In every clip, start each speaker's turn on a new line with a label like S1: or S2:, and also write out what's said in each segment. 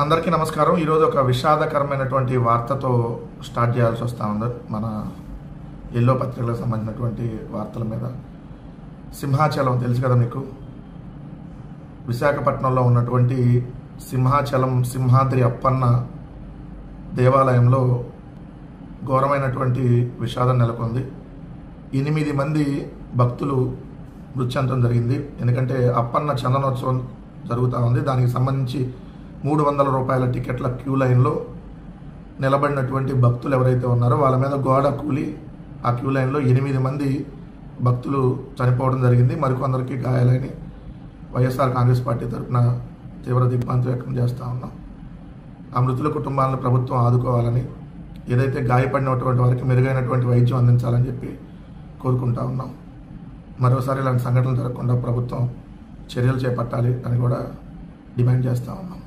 S1: అందరికీ నమస్కారం. ఈరోజు ఒక విషాదకరమైనటువంటి వార్తతో స్టార్ట్ చేయాల్సి వస్తూ ఉంది. మన ఎల్లో పత్రికలకు సంబంధించినటువంటి వార్తల మీద. సింహాచలం తెలుసు కదా మీకు, విశాఖపట్నంలో ఉన్నటువంటి సింహాచలం సింహాద్రి అప్పన్న దేవాలయంలో ఘోరమైనటువంటి విషాదం నెలకొంది. 8 మంది భక్తులు మృతి చెందడం జరిగింది. ఎందుకంటే అప్పన్న చందనోత్సవం జరుగుతూ ఉంది. దానికి సంబంధించి 300 రూపాయల టికెట్ల క్యూ లైన్లో నిలబడినటువంటి భక్తులు ఎవరైతే ఉన్నారో వాళ్ళ మీద గోడ కూలి ఆ క్యూ లైన్లో 8 మంది భక్తులు చనిపోవడం జరిగింది. మరికొందరికి గాయాలని వైఎస్ఆర్ కాంగ్రెస్ పార్టీ తరఫున తీవ్ర దిగ్భ్రాంతి వ్యక్తం చేస్తూ ఉన్నాం. ఆ మృతుల కుటుంబాలను ప్రభుత్వం ఆదుకోవాలని, ఏదైతే గాయపడినటువంటి వారికి మెరుగైనటువంటి వైద్యం అందించాలని చెప్పి కోరుకుంటా ఉన్నాం. మరోసారి ఇలాంటి సంఘటనలు జరగకుండా ప్రభుత్వం చర్యలు చేపట్టాలి అని కూడా డిమాండ్ చేస్తూ ఉన్నాం.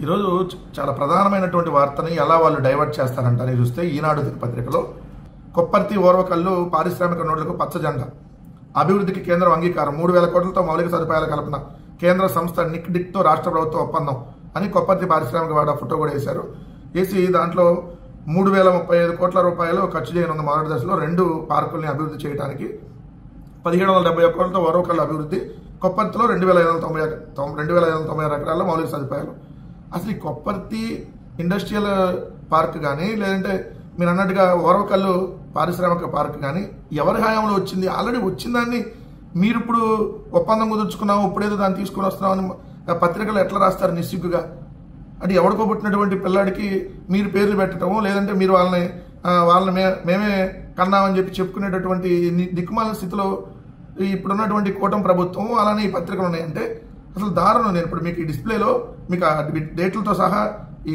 S1: ఈరోజు చాలా ప్రధానమైనటువంటి వార్తని ఎలా వాళ్ళు డైవర్ట్ చేస్తారంటని చూస్తే, ఈనాడు పత్రికలో కొప్పర్తి ఓర్వకల్లు పారిశ్రామిక నోడ్లకు పచ్చజెండా, అభివృద్ధికి కేంద్రం అంగీకారం, 3,000 కోట్లతో మౌలిక సదుపాయాల కల్పన, కేంద్ర సంస్థ నిక్డిక్తో రాష్ట్ర ప్రభుత్వం ఒప్పందం అని కొప్పర్తి పారిశ్రామిక వాడ ఫోటో కూడా వేశారు. వేసి దాంట్లో 3,035 కోట్ల రూపాయలు ఖర్చు చేయనున్న మొదటి దశలో 2 పార్కుల్ని అభివృద్ధి చేయడానికి 1,771 కోట్లతో ఓర్వకల్లు అభివృద్ధి, కొప్పర్తిలో 2,590 ఎకరాల్లో మౌలిక సదుపాయాలు. అసలు ఈ కొప్పర్తి ఇండస్ట్రియల్ పార్క్ కానీ, లేదంటే మీరు అన్నట్టుగా ఓర్వకల్లు పారిశ్రామిక పార్క్ కానీ ఎవరి హయాంలో వచ్చింది? ఆల్రెడీ వచ్చిందాన్ని మీరు ఇప్పుడు ఒప్పందం కుదుర్చుకున్నాము, ఇప్పుడేదో దాన్ని తీసుకుని వస్తున్నామని పత్రికలు ఎట్లా రాస్తారు నిస్సిగ్గుగా? అంటే ఎవడుకోబుట్టినటువంటి పిల్లాడికి మీరు పేర్లు పెట్టడము, లేదంటే మీరు వాళ్ళని మేమే కన్నామని చెప్పి చెప్పుకునేటటువంటి దిక్కుమాల స్థితిలో ఇప్పుడున్నటువంటి కూటమి ప్రభుత్వం, అలానే ఈ పత్రికలు ఉన్నాయంటే అసలు దారుణం. నేను ఇప్పుడు మీకు ఈ డిస్ప్లేలో మీకు డేట్లతో సహా ఈ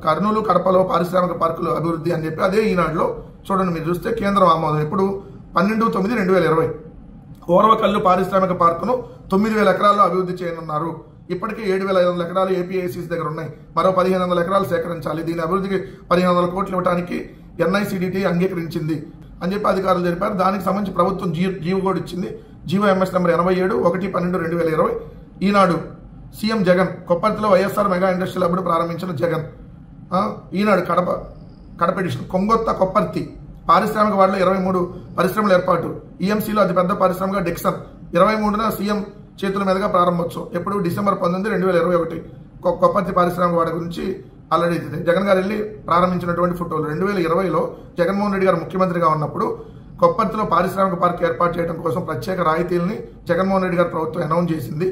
S1: కర్నూలు కడపలో పారిశ్రామిక పార్కులు అభివృద్ధి అని చెప్పి అదే ఈనాడులో చూడండి. మీరు చూస్తే కేంద్రం ఆమోదం ఇప్పుడు 12/9/2020 ఓర్వకల్లు పారిశ్రామిక పార్కును 9,000 ఎకరాల్లో అభివృద్ధి చేయనున్నారు. ఇప్పటికే 7,500 ఎకరాలు ఏపీఐసీసీ దగ్గర ఉన్నాయి. మరో 1,500 ఎకరాలు సేకరించాలి. దీని అభివృద్ధికి 1,500 కోట్లు ఇవ్వడానికి NICDT అంగీకరించింది అని చెప్పి అధికారులు తెలిపారు. దానికి సంబంధించి ప్రభుత్వం జీవో కూడా ఇచ్చింది. GO MS number 87 1/12/2020. Eenadu CM Jagan కొప్పర్తిలో వైఎస్ఆర్ మెగా ఇండస్ట్రియల్ హబ్ ప్రారంభించిన జగన్. ఈనాడు కడప ఎడిషన్ కొంగొత్త కొప్పర్తి పారిశ్రామిక వాడలో 23 పరిశ్రమల ఏర్పాటు, EMCలో అతిపెద్ద పారిశ్రామిక డెక్సన్ 23న సీఎం చేతుల మీదుగా ప్రారంభోత్సవం. ఎప్పుడు డిసెంబర్ 19, 2021 కొప్పర్తి పారిశ్రామిక వాడ గురించి ఆల్రెడీ జగన్ గారు వెళ్ళి ప్రారంభించినటువంటి ఫోటోలు. 2020లో జగన్మోహన్ రెడ్డి గారు ముఖ్యమంత్రిగా ఉన్నప్పుడు కొప్పర్తిలో పారిశ్రామిక పార్క్ ఏర్పాటు చేయడం కోసం ప్రత్యేక రాయితీలని జగన్మోహన్ రెడ్డి గారు ప్రభుత్వం అనౌన్స్ చేసింది.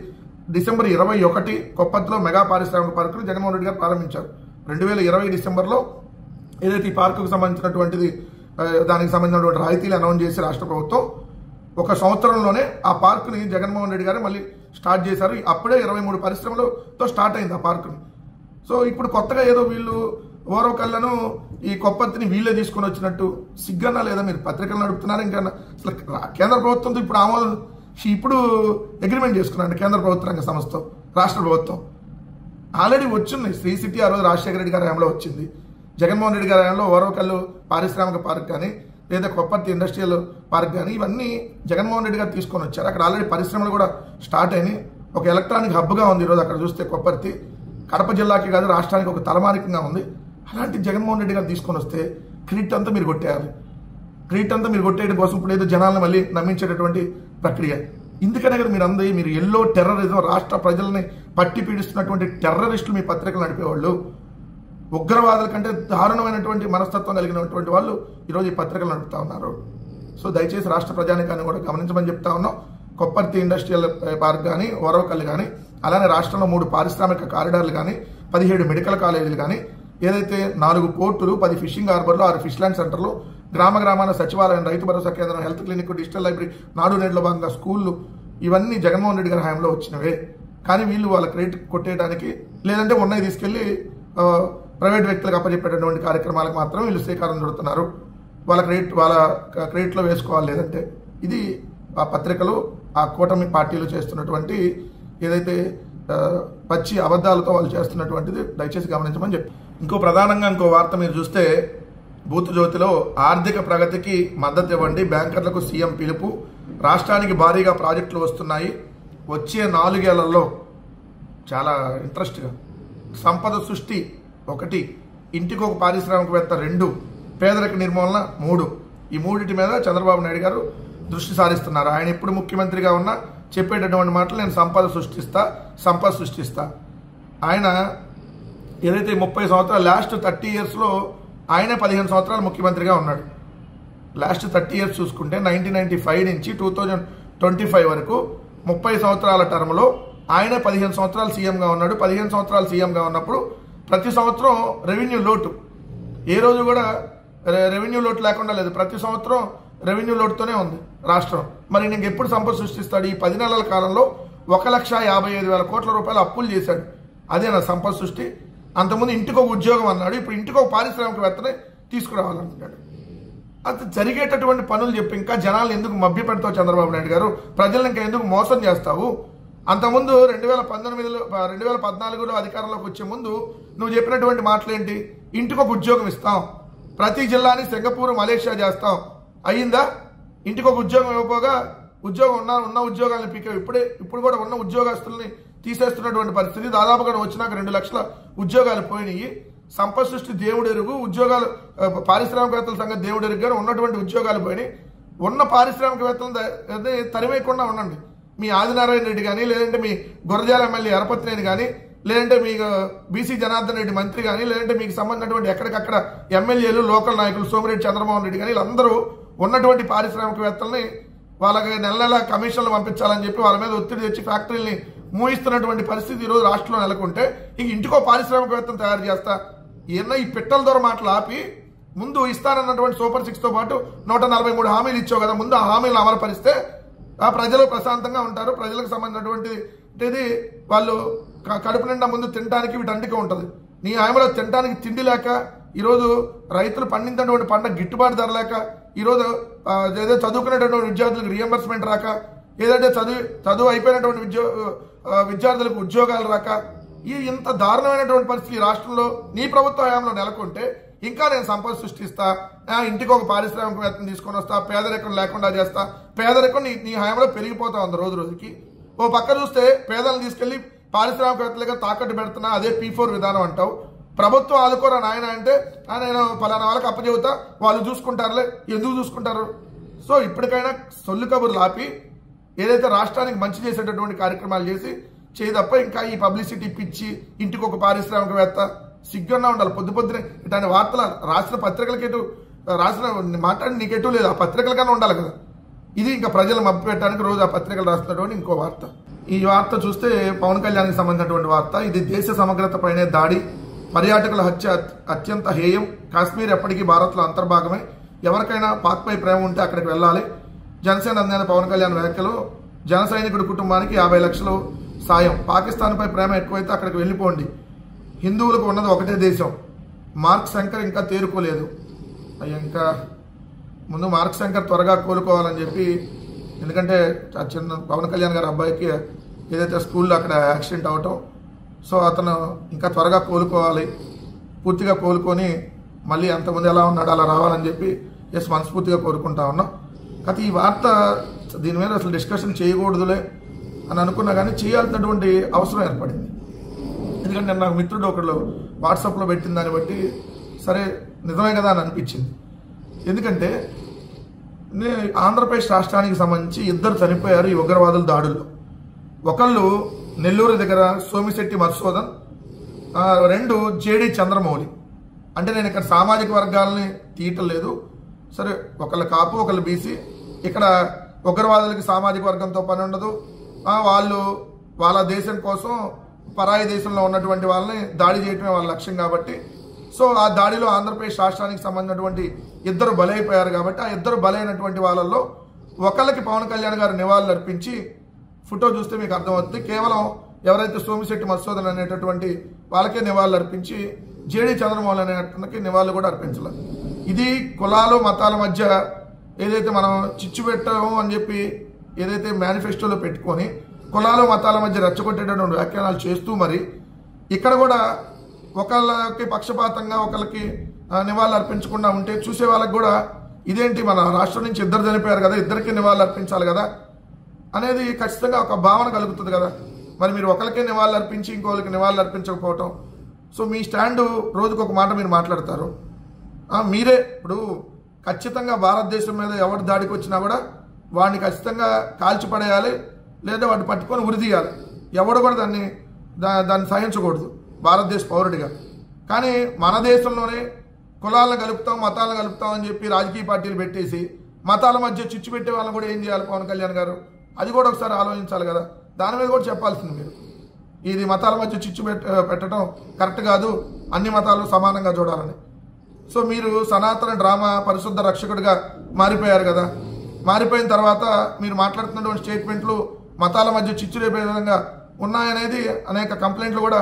S1: డిసెంబర్ 21 కొప్పర్తిలో మెగా పారిశ్రామిక పార్కును జగన్మోహన్ రెడ్డి గారు ప్రారంభించారు. 2020 డిసెంబర్లో ఏదైతే ఈ పార్కుకు సంబంధించినటువంటిది దానికి సంబంధించినటువంటి రాయితీలు అనౌన్స్ చేసి రాష్ట్ర ప్రభుత్వం 1 సంవత్సరంలోనే ఆ పార్కుని జగన్మోహన్ రెడ్డి గారు మళ్ళీ స్టార్ట్ చేశారు. అప్పుడే 23 పరిశ్రమలతో స్టార్ట్ అయింది ఆ పార్కుని. సో ఇప్పుడు కొత్తగా ఏదో వీళ్ళు ఓర్వకల్లను ఈ కొప్పర్తిని వీళ్ళే తీసుకొని వచ్చినట్టు సిగ్గన్నా లేదా? మీరు పత్రికలు నడుపుతున్నారు. ఇంకా అసలు కేంద్ర ప్రభుత్వంతో ఇప్పుడు అగ్రిమెంట్ చేసుకున్నారండి కేంద్ర ప్రభుత్వ రంగ సంస్థతో రాష్ట్ర ప్రభుత్వం. ఆల్రెడీ వచ్చింది శ్రీ సిటీ, ఆ రోజు రాజశేఖర రెడ్డి గారి హయాంలో వచ్చింది. జగన్మోహన్ రెడ్డి గారి హయాంలో ఓర్వకల్లు పారిశ్రామిక పార్క్ కానీ, లేదా కొప్పర్తి ఇండస్ట్రియల్ పార్క్ కానీ ఇవన్నీ జగన్మోహన్ రెడ్డి గారు తీసుకొని వచ్చారు. అక్కడ ఆల్రెడీ పరిశ్రమలు కూడా స్టార్ట్ అయినాయి. ఒక ఎలక్ట్రానిక్ హబ్గా ఉంది ఈరోజు అక్కడ చూస్తే కొప్పర్తి. కడప జిల్లాకి కాదు రాష్ట్రానికి ఒక తలమానికంగా ఉంది. అలాంటి జగన్మోహన్ రెడ్డి గారు తీసుకొని వస్తే క్రెడిట్ అంతా మీరు కొట్టేయాలి. క్రెడిట్ అంతా మీరు కొట్టేయడం కోసం ఇప్పుడు ఏదో జనాలను మళ్ళీ నమ్మించేటటువంటి ప్రక్రియ. ఇందుకనే కదా మీరు ఎల్లో టెర్రరిజం, రాష్ట్ర ప్రజల్ని పట్టి పీడిస్తున్నటువంటి టెర్రరిస్టులు మీ పత్రికలు నడిపేవాళ్ళు, ఉగ్రవాదుల కంటే దారుణమైనటువంటి మనస్తత్వం కలిగినటువంటి వాళ్ళు ఈరోజు ఈ పత్రికలు నడుపుతా ఉన్నారు. సో దయచేసి రాష్ట్ర ప్రజానికాన్ని కూడా గమనించమని చెప్తా ఉన్నాం. కొప్పర్తి ఇండస్ట్రియల్ పార్క్ కానీ, ఓర్వకల్లు కానీ, అలానే రాష్ట్రంలో 3 పారిశ్రామిక కారిడార్లు కానీ, 17 మెడికల్ కాలేజీలు కానీ, ఏదైతే 4 పోర్టులు, 10 ఫిషింగ్ హార్బర్లు, 6 ఫిష్ ల్యాండ్ సెంటర్లు, గ్రామాన సచివాలయం, రైతు భరోసా కేంద్రం, హెల్త్ క్లినిక్, డిజిటల్ లైబ్రరీ, నాడు నేడులో భాగంగా స్కూళ్ళు, ఇవన్నీ జగన్మోహన్ రెడ్డి గారి హయాంలో వచ్చినవే. కానీ వీళ్ళు వాళ్ళ క్రెడిట్ కొట్టేయడానికి, లేదంటే ఉన్నాయి తీసుకెళ్లి ప్రైవేట్ వ్యక్తులకు అప్పచెప్పేటటువంటి కార్యక్రమాలకు మాత్రం వీళ్ళు శ్రీకారం చుడుతున్నారు. వాళ్ళ క్రెడిట్లో వేసుకోవాలి. లేదంటే ఇది ఆ పత్రికలు, ఆ కూటమి పార్టీలు చేస్తున్నటువంటి ఏదైతే పచ్చి అబద్ధాలతో వాళ్ళు చేస్తున్నటువంటిది దయచేసి గమనించమని చెప్పి. ప్రధానంగా ఇంకో వార్త మీరు చూస్తే, బూత్ జ్యోతిలో ఆర్థిక ప్రగతికి మద్దతు ఇవ్వండి, బ్యాంకర్లకు సీఎం పిలుపు, రాష్ట్రానికి భారీగా ప్రాజెక్టులు వస్తున్నాయి, వచ్చే 4 ఏళ్లలో చాలా ఇంట్రెస్ట్గా సంపద సృష్టి 1, ఇంటికి ఒక పారిశ్రామికవేత్త 2, పేదరిక నిర్మూలన 3. ఈ మూడిటి మీద చంద్రబాబు నాయుడు గారు దృష్టి సారిస్తున్నారు. ఆయన ఎప్పుడు ముఖ్యమంత్రిగా ఉన్నా చెప్పేటటువంటి మాటలు నేను సంపద సృష్టిస్తా. ఆయన ఏదైతే 30 సంవత్సరాలు లాస్ట్ 30 ఇయర్స్లో ఆయనే 15 సంవత్సరాలు ముఖ్యమంత్రిగా ఉన్నాడు. లాస్ట్ 30 ఇయర్స్ చూసుకుంటే 1995 నుంచి 2025 వరకు 30 సంవత్సరాల టర్మ్లో ఆయనే 15 సంవత్సరాలు సీఎంగా ఉన్నాడు. 15 సంవత్సరాలు సీఎంగా ఉన్నప్పుడు ప్రతి సంవత్సరం రెవెన్యూ లోటు, ఏ రోజు కూడా రెవెన్యూ లోటు లేకుండా లేదు. ప్రతి సంవత్సరం రెవెన్యూ లోటుతోనే ఉంది రాష్ట్రం. మరి నేను ఎప్పుడు సంపద సృష్టిస్తాడు? ఈ 10 నెలల కాలంలో 1,55,000 కోట్ల రూపాయలు అప్పులు చేశాడు. అదే నా సంపద సృష్టి. అంతకుముందు ఇంటికి ఒక ఉద్యోగం అన్నాడు, ఇప్పుడు ఇంటికి ఒక పారిశ్రామికవేత్తనే తీసుకురావాలనుకుంటాడు. అది జరిగేటటువంటి పనులు చెప్పి ఇంకా జనాలు ఎందుకు మభ్య పెడతావు చంద్రబాబు నాయుడు గారు? ప్రజలను ఇంకా ఎందుకు మోసం చేస్తావు? అంతకుముందు 2014లో అధికారంలోకి వచ్చే ముందు నువ్వు చెప్పినటువంటి మాటలేంటి? ఇంటికి ఒక ఉద్యోగం ఇస్తాం, ప్రతి జిల్లాని సింగపూర్ మలేషియా చేస్తాం. అయ్యిందా? ఇంటికి ఒక ఉద్యోగం ఇవ్వకపోగా ఉన్న ఉద్యోగాలను పీకావు. ఇప్పుడు కూడా ఉన్న ఉద్యోగస్తుల్ని తీసేస్తున్నటువంటి పరిస్థితి. దాదాపుగా వచ్చినాక 2 లక్షల ఉద్యోగాలు పోయినాయి. సంపద సృష్టి దేవుడు ఎరుగు, ఉద్యోగాలు పారిశ్రామికవేత్తల సంగతి దేవుడు ఎరుగు గారు ఉన్నటువంటి ఉద్యోగాలు పోయినాయి. ఉన్న పారిశ్రామికవేత్తలను తరిమేయకుండా ఉండండి. మీ ఆదినారాయణ రెడ్డి కానీ, లేదంటే మీ గురజాల ఎమ్మెల్యే ఎరపతినేని కానీ, లేదంటే మీ బీసీ జనార్దన్ రెడ్డి మంత్రి కానీ, లేదంటే మీకు సంబంధించినటువంటి ఎక్కడికక్కడ ఎమ్మెల్యేలు, లోకల్ నాయకులు సోమిరెడ్డి చంద్రమోహన్ రెడ్డి కానీ, వీళ్ళందరూ ఉన్నటువంటి పారిశ్రామికవేత్తల్ని వాళ్ళకి నెల కమిషన్లు పంపించాలని చెప్పి వాళ్ళ మీద ఒత్తిడి తెచ్చి ఫ్యాక్టరీని మూయిస్తున్నటువంటి పరిస్థితి ఈరోజు రాష్ట్రంలో నెలకొంటే ఇంక ఇంటికో పారిశ్రామికవేత్తను తయారు చేస్తా. ఏమన్నా ఈ పిట్టల ద్వారా మాటలు ఆపి ముందు ఇస్తానన్నటువంటి సూపర్ 6తో పాటు 143 హామీలు ఇచ్చావు కదా, ముందు ఆ హామీలను అమలుపరిస్తే ఆ ప్రజలు ప్రశాంతంగా ఉంటారు. ప్రజలకు సంబంధించినటువంటిది వాళ్ళు కడుపు నిండా ముందు తినడానికి వీటంటికి ఉంటుంది. నీ హామీలో తినడానికి తిండి లేక, ఈరోజు రైతులు పండించినటువంటి పంట గిట్టుబాటు ధర లేక, ఈరోజు ఏదో చదువుకునేటటువంటి విద్యార్థులకు రీఎంబర్స్మెంట్ రాక, ఏదంటే చదువు అయిపోయినటువంటి విద్యార్థులకు ఉద్యోగాలు రాక, ఇంత దారుణమైనటువంటి పరిస్థితి రాష్ట్రంలో నీ ప్రభుత్వ హయాంలో నెలకొంటే ఇంకా నేను సంపద సృష్టిస్తా, ఇంటికి ఒక పారిశ్రామికవేత్తను తీసుకొని వస్తా, పేదరికం లేకుండా చేస్తా. పేదరికం నీ హయాంలో పెరిగిపోతా ఉంది రోజు రోజుకి. ఓ పక్క చూస్తే పేదలను తీసుకెళ్లి పారిశ్రామికవేత్తలుగా తాకట్టు పెడుతున్నా, అదే P4 విధానం అంటావు. ప్రభుత్వం ఆదుకోరా నాయన అంటే నేను ఫలానా వాళ్ళకి అప్పచెబుతా, వాళ్ళు చూసుకుంటారులే. ఎందుకు చూసుకుంటారు? సో ఇప్పటికైనా సొల్లు కబుర్లు ఆపి ఏదైతే రాష్ట్రానికి మంచి చేసేటటువంటి కార్యక్రమాలు చేసి తప్ప ఇంకా ఈ పబ్లిసిటీ పిచ్చి ఇంటికి ఒక పారిశ్రామికవేత్త సిగ్గున్నా ఉండాలి. పొద్దునే ఇట్లాంటి వార్తలు రాసిన పత్రికలకి మాట్లాడి నీకెటు లేదు, ఆ పత్రికలకన్నా ఉండాలి కదా. ఇది ఇంకా ప్రజలు మభ్య పెట్టడానికి రోజు ఆ పత్రికలు రాస్తున్నటువంటి ఇంకో వార్త. ఈ వార్త చూస్తే పవన్ కళ్యాణ్కి సంబంధించినటువంటి వార్త. ఇది దేశ సమగ్రత పైనే దాడి, పర్యాటకుల హత్య అత్యంత హేయం, కాశ్మీర్ ఎప్పటికీ భారత్లో అంతర్భాగమే, ఎవరికైనా పాక్పై ప్రేమ ఉంటే అక్కడికి వెళ్ళాలి. జనసేన అధినేత పవన్ కళ్యాణ్ వ్యాఖ్యలు. జన సైనికుడి కుటుంబానికి 50 లక్షలు సాయం, పాకిస్తాన్పై ప్రేమ ఎక్కువైతే అక్కడికి వెళ్ళిపోండి, హిందువులకు ఉన్నది ఒకటే దేశం, మార్క్ శంకర్ ఇంకా తేరుకోలేదు. ఇంకా ముందు మార్క్ శంకర్ త్వరగా కోలుకోవాలని చెప్పి, ఎందుకంటే చిన్న పవన్ కళ్యాణ్ గారి అబ్బాయికి ఏదైతే స్కూల్లో అక్కడ యాక్సిడెంట్ అవటం, సో అతను ఇంకా త్వరగా కోలుకోవాలి, పూర్తిగా కోలుకొని మళ్ళీ అంతకుముందు ఎలా ఉన్నాడు అలా రావాలని చెప్పి మనస్ఫూర్తిగా కోరుకుంటా ఉన్నాం. అయితే ఈ వార్త దీని మీద అసలు డిస్కషన్ చేయకూడదులే అని అనుకున్నా కానీ చేయాల్సినటువంటి అవసరం ఏర్పడింది. ఎందుకంటే నాకు మిత్రుడు ఒకళ్ళు వాట్సాప్లో పెట్టిన దాన్ని బట్టి సరే నిజమే కదా అని అనిపించింది. ఎందుకంటే ఆంధ్రప్రదేశ్ రాష్ట్రానికి సంబంధించి 2 చనిపోయారు ఈ ఉగ్రవాదుల దాడుల్లో. ఒకళ్ళు నెల్లూరు దగ్గర సోమిశెట్టి మధుసూదన్, 2 జేడి చంద్రమౌళి. అంటే నేను ఇక్కడ సామాజిక వర్గాలని తీయటం లేదు, సరే ఒకళ్ళు కాపు ఒకళ్ళు బీసీ. ఇక్కడ ఉగ్రవాదులకి సామాజిక వర్గంతో పని ఉండదు. వాళ్ళు వాళ్ళ దేశం కోసం పరాయి దేశంలో ఉన్నటువంటి వాళ్ళని దాడి చేయటమే వాళ్ళ లక్ష్యం కాబట్టి, సో ఆ దాడిలో ఆంధ్రప్రదేశ్ రాష్ట్రానికి సంబంధించినటువంటి 2 బలైపోయారు కాబట్టి ఆ 2 బలైనటువంటి వాళ్ళల్లో ఒకళ్ళకి పవన్ కళ్యాణ్ గారు నివాళులు అర్పించి, ఫోటో చూస్తే మీకు అర్థమవుతుంది, కేవలం ఎవరైతే సోమిశెట్టి మధుసూదన్ అనేటటువంటి వాళ్ళకే నివాళులు అర్పించి జేడీ చంద్రమోహన్ అనే అతనికి నివాళులు కూడా అర్పించలేదు. ఇది కులాలు మతాల మధ్య ఏదైతే మనం చిచ్చు పెట్టామో అని చెప్పి ఏదైతే మేనిఫెస్టోలో పెట్టుకొని కులాలు మతాల మధ్య రెచ్చగొట్టేటటువంటి వ్యాఖ్యానాలు చేస్తూ మరి ఇక్కడ కూడా ఒకళ్ళకి పక్షపాతంగా ఒకళ్ళకి నివాళులు అర్పించకుండా ఉంటే చూసే వాళ్ళకి కూడా ఇదేంటి మన రాష్ట్రం నుంచి 2 చనిపోయారు కదా, 2కి నివాళులు అర్పించాలి కదా అనేది ఖచ్చితంగా ఒక భావన కలుగుతుంది కదా. మరి మీరు ఒకరికే నివాళులు అర్పించి ఇంకోళ్ళకి నివాళులు అర్పించకపోవటం, సో మీ స్టాండు రోజుకొక మాట మీరు మాట్లాడతారు. మీరే ఇప్పుడు ఖచ్చితంగా భారతదేశం మీద ఎవరు దాడికి వచ్చినా కూడా వాడిని ఖచ్చితంగా కాల్చిపడేయాలి, లేదా వాడిని పట్టుకొని ఉరిదీయాలి. ఎవడు కూడా దాన్ని సహించకూడదు భారతదేశ పౌరుడిగా. కానీ మన దేశంలోనే కులాలను కలుపుతాం, మతాలను కలుపుతాం అని చెప్పి రాజకీయ పార్టీలు పెట్టేసి మతాల మధ్య చిచ్చు పెట్టే వాళ్ళని కూడా ఏం చేయాలి పవన్ కళ్యాణ్ గారు? అది కూడా ఒకసారి ఆలోచించాలి కదా. దాని మీద కూడా చెప్పాల్సింది మీరు. ఇది మతాల మధ్య చిచ్చు పెట్టడం కరెక్ట్ కాదు, అన్ని మతాలు సమానంగా చూడాలని. సో మీరు సనాతన డ్రామా పరిశుద్ధ రక్షకుడిగా మారిపోయారు కదా. మారిపోయిన తర్వాత మీరు మాట్లాడుతున్నటువంటి స్టేట్మెంట్లు మతాల మధ్య చిచ్చు రేపే విధంగా ఉన్నాయనేది అనేక కంప్లైంట్లు కూడా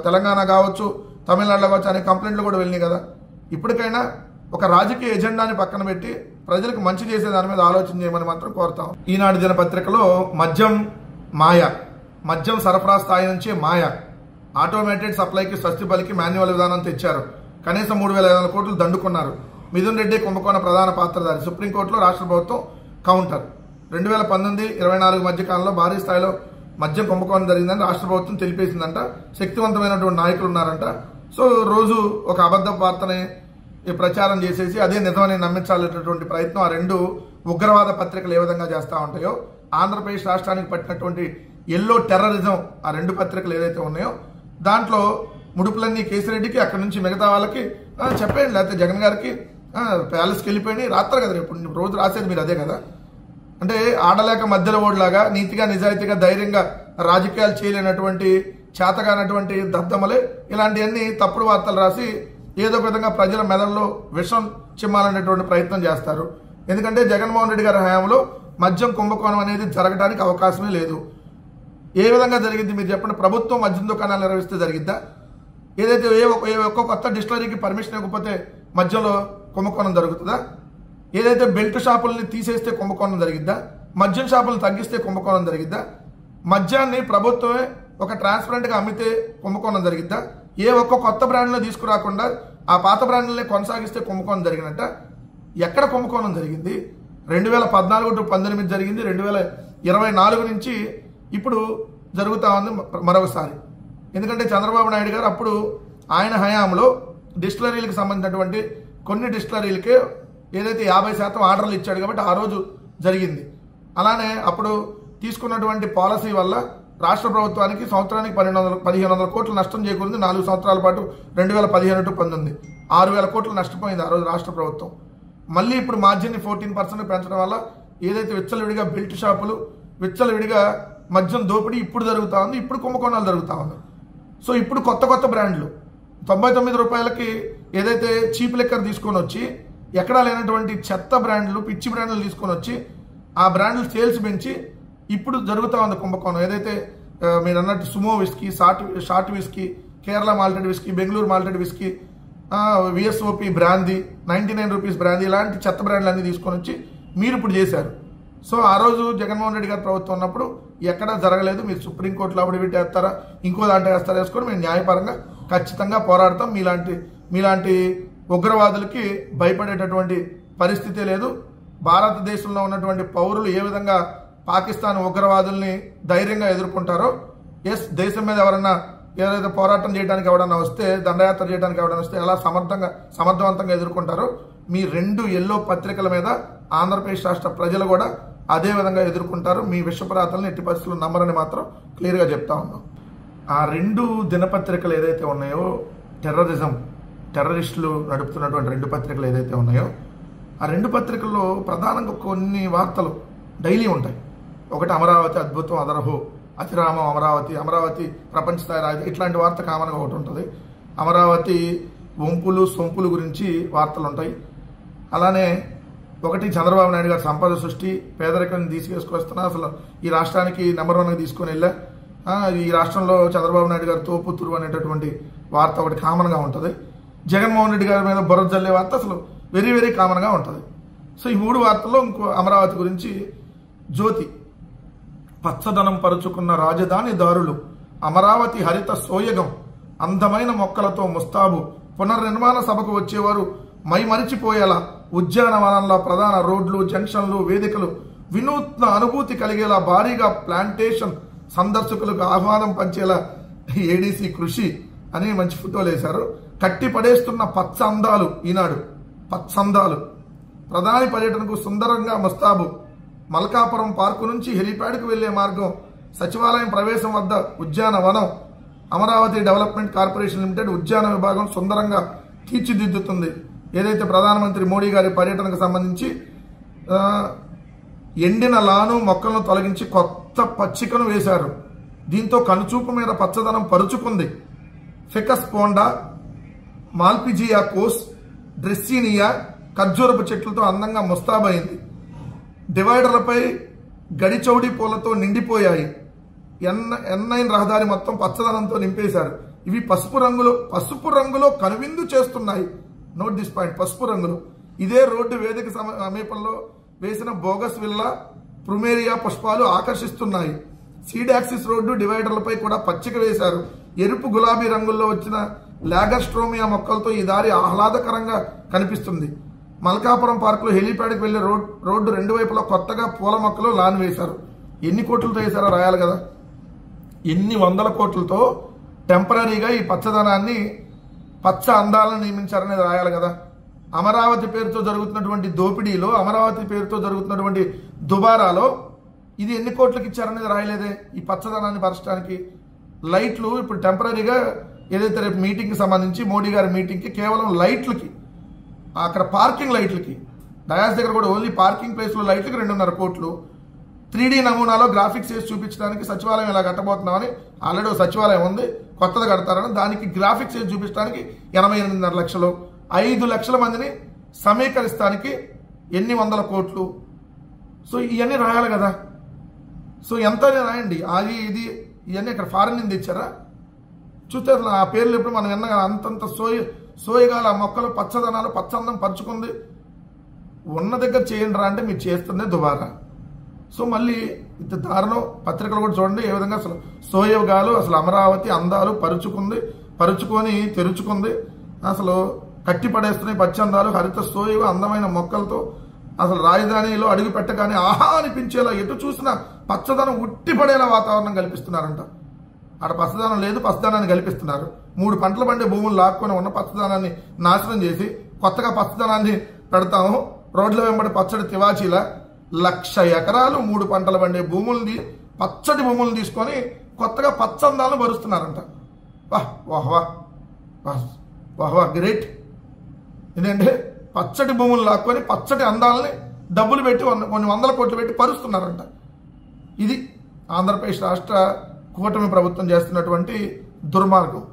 S1: తెలంగాణ కావచ్చు, తమిళనాడులో కావచ్చు అనేక కంప్లైంట్లు కూడా వెళ్ళినాయి కదా. ఇప్పటికైనా ఒక రాజకీయ ఎజెండాని పక్కన పెట్టి ప్రజలకు మంచి చేసే దాని మీద ఆలోచన చేయమని మాత్రం కోరుతాం. ఈనాడు దినపత్రికలో మద్యం సరఫరా స్థాయి నుంచి మాయ, ఆటోమేటెడ్ సప్లైకి స్వస్తి పలికి మాన్యువల్ విధానం తెచ్చారు, కనీసం 3,500 కోట్లు దండుకున్నారు, మిథున్ రెడ్డి కుంభకోణ ప్రధాన పాత్రధారి, సుప్రీంకోర్టులో రాష్ట్ర ప్రభుత్వం కౌంటర్. 2019-24 మధ్య కాలంలో భారీ స్థాయిలో మద్యం కుంభకోణం జరిగిందని రాష్ట్ర ప్రభుత్వం తెలిపేసిందంట. శక్తివంతమైనటువంటి నాయకులు ఉన్నారంట. సో రోజు ఒక అబద్ధ వార్తని ప్రచారం చేసేసి అదే నిజమని నమ్మించాలనేటువంటి ప్రయత్నం ఆ రెండు ఉగ్రవాద పత్రికలు ఏ విధంగా చేస్తూ ఉంటాయో, ఆంధ్రప్రదేశ్ రాష్ట్రానికి పట్టినటువంటి ఎల్లో టెర్రరిజం ఆ రెండు పత్రికలు ఏదైతే ఉన్నాయో దాంట్లో ముడుపులన్నీ కేసిరెడ్డికి, అక్కడి నుంచి మిగతా వాళ్ళకి చెప్పేయండి, లేకపోతే జగన్ గారికి ప్యాలెస్కి వెళ్ళిపోయి రాస్తారు కదా. రేపు రోజు రాసేది మీరు అదే కదా. అంటే ఆడలేక మధ్యలో ఓడిలాగా నీతిగా నిజాయితీగా ధైర్యంగా రాజకీయాలు చేయలేనటువంటి చేతగానటువంటి దద్దమలే ఇలాంటివన్నీ తప్పుడు వార్తలు రాసి ఏదో విధంగా ప్రజల మెదడులో విషం చిమ్మాలనేటువంటి ప్రయత్నం చేస్తారు. ఎందుకంటే జగన్మోహన్ రెడ్డి గారి హయాంలో మద్యం కుంభకోణం అనేది జరగడానికి అవకాశమే లేదు. ఏ విధంగా జరిగింది మీరు చెప్పండి? ప్రభుత్వం మద్యం దుకాణాలు నిర్వహిస్తే జరిగిద్దా? ఏదైతే ఒక్క కొత్త డిస్టిలరీకి పర్మిషన్ ఇవ్వకపోతే మద్యంలో కుంభకోణం జరుగుతుందా? ఏదైతే బెల్ట్ షాపుల్ని తీసేస్తే కుంభకోణం జరిగిద్దా? మద్యం షాపులను తగ్గిస్తే కుంభకోణం జరిగిద్దా? మద్యాన్ని ప్రభుత్వమే ఒక ట్రాన్స్పరెంట్గా అమ్మితే కుంభకోణం జరిగిద్దా? ఏ ఒక్క కొత్త బ్రాండ్లో తీసుకురాకుండా ఆ పాత బ్రాండ్లనే కొనసాగిస్తే కుంభకోణం జరిగినట్ట? ఎక్కడ కుంభకోణం జరిగింది? 2014-19 జరిగింది, 2024 నుంచి ఇప్పుడు జరుగుతూ ఉంది మరొకసారి. ఎందుకంటే చంద్రబాబు నాయుడు గారు అప్పుడు ఆయన హయాంలో డిస్టిలరీలకు సంబంధించినటువంటి కొన్ని డిస్టిలరీలకే ఏదైతే 50% ఆర్డర్లు ఇచ్చాడు కాబట్టి ఆ రోజు జరిగింది. అలానే అప్పుడు తీసుకున్నటువంటి పాలసీ వల్ల రాష్ట్ర ప్రభుత్వానికి సంవత్సరానికి 1,500 కోట్ల నష్టం చేకూరింది. 4 సంవత్సరాల పాటు 2017-19 6,000 కోట్లు నష్టపోయింది ఆ రోజు రాష్ట్ర ప్రభుత్వం. మళ్ళీ ఇప్పుడు మార్జిన్ని 14% పెంచడం వల్ల ఏదైతే విచ్చలవిడిగా బెల్ట్ షాపులు, విచ్చలవిడిగా మద్యం దోపిడీ ఇప్పుడు జరుగుతూ ఉంది, ఇప్పుడు కుంభకోణాలు జరుగుతూ ఉన్నాయి. సో ఇప్పుడు కొత్త బ్రాండ్లు 99 రూపాయలకి ఏదైతే చీప్ లిక్కర్ తీసుకొని వచ్చి ఎక్కడా లేనటువంటి చెత్త బ్రాండ్లు, పిచ్చి బ్రాండ్లు తీసుకొని వచ్చి ఆ బ్రాండ్లు సేల్స్ పెంచి ఇప్పుడు జరుగుతూ ఉంది కుంభకోణం. ఏదైతే మీరు అన్నట్టు Sumo whisky, short whisky, Kerala malted whisky, Bengaluru malted whisky, VSOP brandy, 99 rupees brandy, ఇలాంటి చెత్త బ్రాండ్లు అన్ని తీసుకొని వచ్చి మీరు ఇప్పుడు చేశారు. సో ఆ రోజు జగన్మోహన్ రెడ్డి గారి ప్రభుత్వం ఉన్నప్పుడు ఎక్కడా జరగలేదు. మీరు సుప్రీంకోర్టులో అఫిడవిట్ వేస్తారా, ఇంకో దాంట్లో వేస్తారా వేసుకొని మేము న్యాయపరంగా ఖచ్చితంగా పోరాడతాం. మీలాంటి ఉగ్రవాదులకి భయపడేటటువంటి పరిస్థితే లేదు. భారతదేశంలో ఉన్నటువంటి పౌరులు ఏ విధంగా పాకిస్తాన్ ఉగ్రవాదుల్ని ధైర్యంగా ఎదుర్కొంటారో, దేశం మీద ఎవరన్నా ఏదైతే పోరాటం చేయడానికి ఎవడన్నా వస్తే, దండయాత్ర చేయడానికి ఎవడన్నా వస్తే ఎలా సమర్థవంతంగా ఎదుర్కొంటారో మీ రెండు ఎల్లో పత్రికల మీద ఆంధ్రప్రదేశ్ రాష్ట్ర ప్రజలు కూడా అదే విధంగా ఎదుర్కొంటారు. మీ విషపరాతలను ఎట్టి పరిస్థితులు నమ్మరని మాత్రం క్లియర్గా చెప్తా ఉన్నాం. ఆ రెండు దినపత్రికలు ఏదైతే ఉన్నాయో, టెర్రరిస్టులు నడుపుతున్నటువంటి రెండు పత్రికలు ఏదైతే ఉన్నాయో ఆ రెండు పత్రికల్లో ప్రధానంగా కొన్ని వార్తలు డైలీ ఉంటాయి. ఒకటి అమరావతి అద్భుతం, అదరహో, అతిరామం, అమరావతి ప్రపంచ స్థాయి రాజధాని, ఇట్లాంటి వార్త కామన్గా ఒకటి ఉంటుంది. అమరావతి వంపులు సొంపులు గురించి వార్తలు ఉంటాయి. అలానే ఒకటి చంద్రబాబు నాయుడు గారు సంపద సృష్టి, పేదరికాన్ని తీసుకొస్తున్నా, అసలు ఈ రాష్ట్రానికి నెంబర్ 1గా తీసుకొని వెళ్ళా, ఈ రాష్ట్రంలో చంద్రబాబు నాయుడు గారు తోపుతురు అనేటటువంటి వార్త ఒకటి కామన్గా ఉంటుంది. జగన్మోహన్ రెడ్డి గారి మీద బుర్ర జల్లే వార్త అసలు వెరీ వెరీ కామన్గా ఉంటుంది. సో ఈ మూడు వార్తల్లో ఇంకో అమరావతి గురించి జ్యోతి, పచ్చదనం పరుచుకున్న రాజధాని దారులు, అమరావతి హరిత సోయగం, అందమైన మొక్కలతో ముస్తాబు, పునర్నిర్మాణ సభకు వచ్చేవారు మైమరిచిపోయేలా ఉద్యానవనంలో ప్రధాన రోడ్లు, జంక్షన్లు, వేదికలు, వినూత్న అనుభూతి కలిగేలా భారీగా ప్లాంటేషన్, సందర్శకులకు ఆహ్వానం పంచేలా ఏడీసీ కృషి అని మంచి ఫోటోలు వేశారు. కట్టి పడేస్తున్న పచ్చ అందాలు ఈనాడు, పచ్చ అందాలు. ప్రధాని పర్యటనకు సుందరంగా ముస్తాబు. మల్కాపురం పార్కు నుంచి హెలీప్యాడ్కు వెళ్లే మార్గం, సచివాలయం ప్రవేశం వద్ద ఉద్యానవనం. అమరావతి డెవలప్మెంట్ కార్పొరేషన్ లిమిటెడ్ ఉద్యాన విభాగం సుందరంగా తీర్చిదిద్దుతుంది. ఏదైతే ప్రధానమంత్రి మోడీ గారి పర్యటనకు సంబంధించి ఎండిన లాను మొక్కలను తొలగించి కొత్త పచ్చికను వేశారు. దీంతో కనుచూపు మీద పచ్చదనం పరుచుకుంది. ఫికస్ పోండా, మాల్పిజియా కోస్, డ్రెస్సీనియా ఖర్జూరపు చెట్లతో అందంగా ముస్తాబైంది. డివైడర్లపై గడిచౌడి పూలతో నిండిపోయాయి. N9 రహదారి మొత్తం పచ్చదనంతో నింపేశారు. ఇవి పసుపు రంగులో కనువిందు చేస్తున్నాయి. నోట్ దిస్ పాయింట్, పసుపు రంగులో. ఇదే రోడ్డు వేదిక సమీపంలో వేసిన బోగస్ విల్లా, ప్రుమేరియా పుష్పాలు ఆకర్షిస్తున్నాయి. సీడ్ యాక్సిస్ రోడ్డు డివైడర్లపై కూడా పచ్చిక వేశారు. ఎరుపు గులాబీ రంగుల్లో వచ్చిన లాగర్స్ట్రోమియా మొక్కలతో ఈ దారి ఆహ్లాదకరంగా కనిపిస్తుంది. మల్కాపురం పార్కులో హెలీప్యాడ్కి వెళ్లే రోడ్డు రెండు వైపులా కొత్తగా పూల మొక్కలు లాన్ వేశారు. ఎన్ని కోట్లతో వేశారో రాయాలి కదా. ఎన్ని వందల కోట్లతో టెంపరీగా ఈ పచ్చదనాన్ని, పచ్చ అందాలను నియమించారనేది రాయాలి కదా. అమరావతి పేరుతో జరుగుతున్నటువంటి దోపిడీలో, అమరావతి పేరుతో జరుగుతున్నటువంటి దుబారాలో ఇది ఎన్ని కోట్లకి ఇచ్చారనేది రాయలేదే. ఈ పచ్చదనాన్ని పరచడానికి లైట్లు ఇప్పుడు టెంపరీగా ఏదైతే రేపు మీటింగ్కి సంబంధించి మోడీ గారి మీటింగ్కి కేవలం లైట్లకి, అక్కడ పార్కింగ్ లైట్లకి, డయాస్ దగ్గర కూడా ఓన్లీ పార్కింగ్ ప్లేస్లో లైట్లకి 2.5 కోట్లు. 3D నమూనాలో గ్రాఫిక్స్ వేసి చూపించడానికి సచివాలయం ఇలా కట్టబోతున్నామని, ఆల్రెడీ సచివాలయం ఉంది, కొత్తది కడతారని, దానికి గ్రాఫిక్స్ వేసి చూపించడానికి 88.5 లక్షలు. 5 లక్షల మందిని సమీకరిస్తానికి ఎన్ని వందల కోట్లు. సో ఇవన్నీ రాయాలి కదా. సో ఎంత రాయండి. అది ఇది ఇవన్నీ ఇక్కడ ఫారెన్ నుంచి తెచ్చారా? చూస్తే అసలు ఆ పేర్లు ఎప్పుడు మనం విన్నా అంతంత సోయగాల మొక్కలు, పచ్చదనాలు, పచ్చందం పరుచుకుంది. ఉన్న దగ్గర చేయండి రా అంటే మీరు చేస్తుందే దుబారా. సో మళ్ళీ ఇంత దారుణం. పత్రికలు కూడా చూడండి ఏ విధంగా అసలు సోయగాలు, అసలు అమరావతి అందాలు పరుచుకొని తెరుచుకుంది. అసలు కట్టి పడేస్తున్నాయి పచ్చందాలు, హరిత సోయవ అందమైన మొక్కలతో. అసలు రాజధానిలో అడుగు పెట్టగానే ఆహా అనిపించేలా, ఎటు చూసినా పచ్చదనం ఉట్టిపడేలా వాతావరణం కల్పిస్తున్నారంట. అక్కడ పచ్చదనం లేదు, పచ్చదనాన్ని కల్పిస్తున్నారు. 3 పంటలు పండే భూములు లాక్కొని ఉన్న పచ్చదనాన్ని నాశనం చేసి కొత్తగా పచ్చదనాన్ని పెడతాము. రోడ్ల వెంబడి పచ్చడి తివాచీల 1,00,000 ఎకరాలు 3 పంటలు పండే భూముల్ని, పచ్చటి భూములను తీసుకొని కొత్తగా పచ్చందాలను భరుస్తున్నారంట. వాహ్ వాహ్ వాహ్ వాహ్ వాహ్ గ్రేట్. ఎందుకంటే పచ్చటి భూములు లాక్కొని పచ్చటి అందాలని డబ్బులు పెట్టి కొన్ని వందల కోట్లు పెట్టి పరుస్తున్నారంట. ఇది ఆంధ్రప్రదేశ్ రాష్ట్ర కూటమి ప్రభుత్వం చేస్తున్నటువంటి దుర్మార్గం.